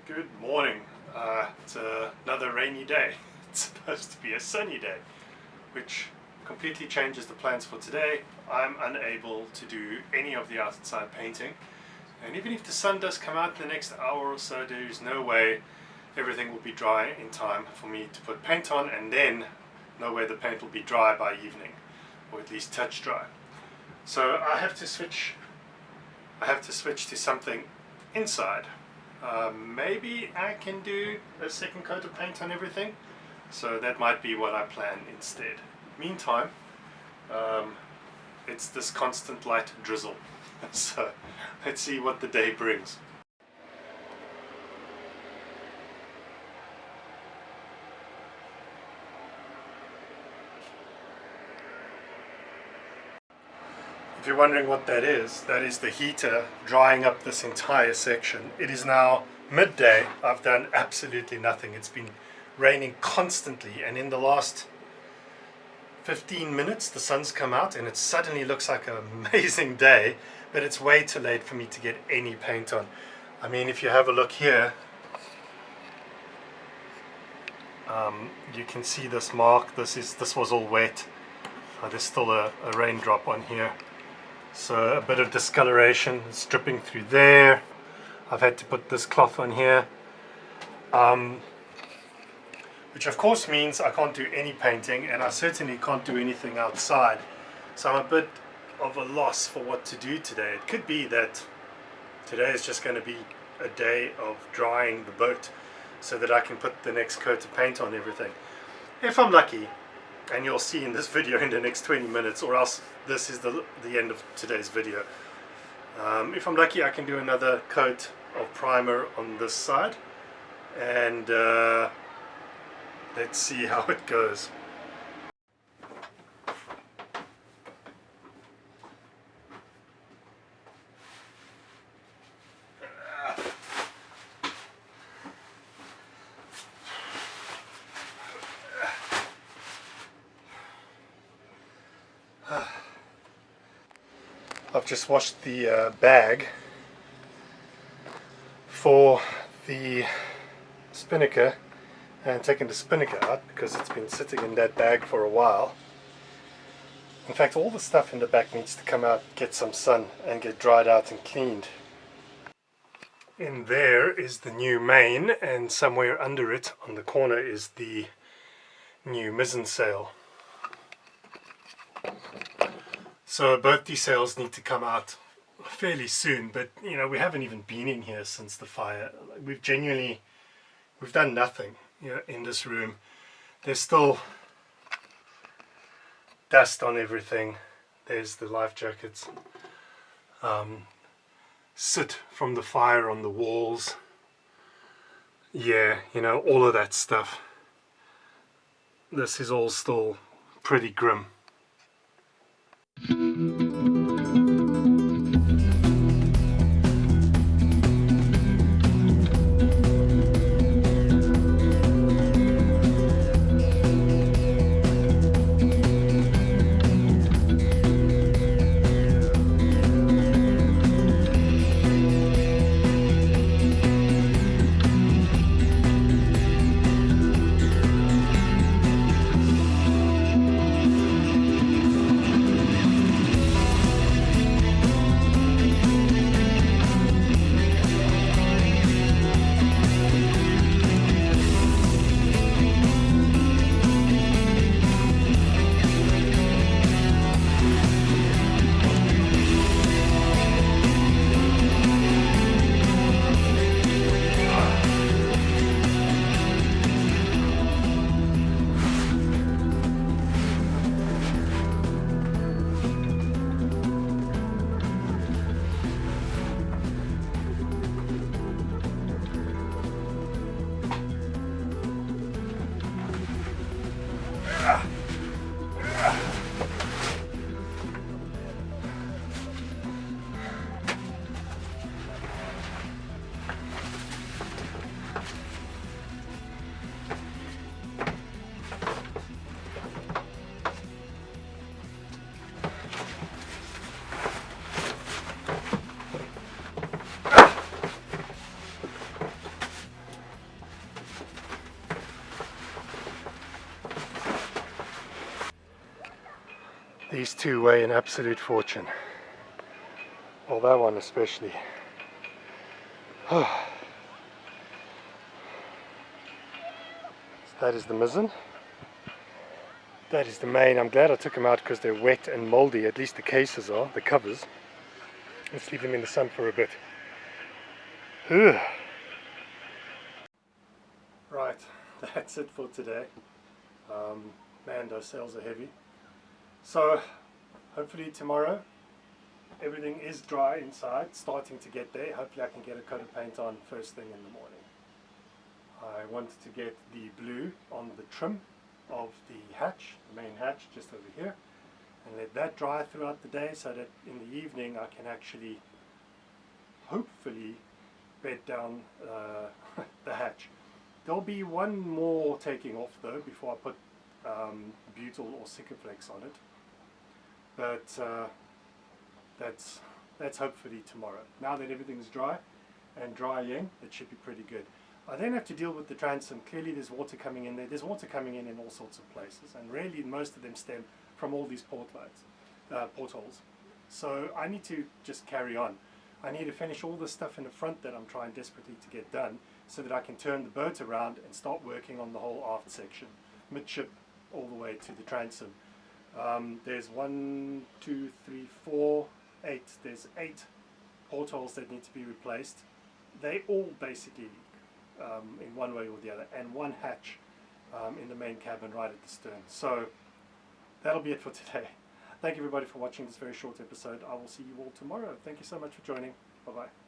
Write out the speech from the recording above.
Good morning. It's another rainy day. It's supposed to be a sunny day, which completely changes the plans for today. I'm unable to do any of the outside painting, and even if the sun does come out in the next hour or so, there is no way everything will be dry in time for me to put paint on, and then no way the paint will be dry by evening, or at least touch dry. So I have to switch to something inside. Maybe I can do a second coat of paint on everything, so that might be what I plan instead. Meantime, it's this constant light drizzle, so let's see what the day brings. If you're wondering what that is the heater drying up this entire section. It is now midday. I've done absolutely nothing. It's been raining constantly, and in the last 15 minutes the sun's come out and it suddenly looks like an amazing day, but it's way too late for me to get any paint on. I mean, if you have a look here, you can see this mark. This was all wet. There's still a raindrop on here. So a bit of discoloration is dripping through there. I've had to put this cloth on here, which of course means I can't do any painting, and I certainly can't do anything outside. So I'm a bit of a loss for what to do today. It could be that today is just going to be a day of drying the boat so that I can put the next coat of paint on everything. If I'm lucky, and you'll see in this video in the next 20 minutes, or else this is the end of today's video. If I'm lucky, I can do another coat of primer on this side, and let's see how it goes. I've just washed the bag for the spinnaker and taken the spinnaker out because it's been sitting in that bag for a while. In fact, all the stuff in the back needs to come out, get some sun, and get dried out and cleaned. In there is the new main, and somewhere under it on the corner is the new mizzen sail. So both these sails need to come out fairly soon, but you know, we haven't even been in here since the fire. We've done nothing, you know, in this room. There's still dust on everything. There's the life jackets, soot from the fire on the walls. Yeah, you know, all of that stuff. This is all still pretty grim. These two weigh an absolute fortune. Well, that one especially. So that is the mizzen. That is the main. I'm glad I took them out because they're wet and moldy, at least the cases are, the covers. Let's leave them in the sun for a bit. Ugh. Right, that's it for today. Man, those sails are heavy. So hopefully tomorrow everything is dry inside, starting to get there. Hopefully I can get a coat of paint on first thing in the morning. I wanted to get the blue on the trim of the hatch, the main hatch just over here, and let that dry throughout the day so that in the evening I can actually hopefully bed down the hatch. There'll be one more taking off though before I put butyl or Sikaflex on it, but that's hopefully tomorrow. Now that everything's dry and drying, it should be pretty good. I then have to deal with the transom. Clearly there's water coming in there. There's water coming in all sorts of places, and really most of them stem from all these portholes. So I need to just carry on. I need to finish all the stuff in the front that I'm trying desperately to get done so that I can turn the boat around and start working on the whole aft section, midship all the way to the transom. There's 1, 2, 3, 4, 8. There's 8 portholes that need to be replaced. They all basically leak in one way or the other, and one hatch in the main cabin right at the stern. So that'll be it for today. Thank you everybody for watching this very short episode. I will see you all tomorrow. Thank you so much for joining. Bye bye.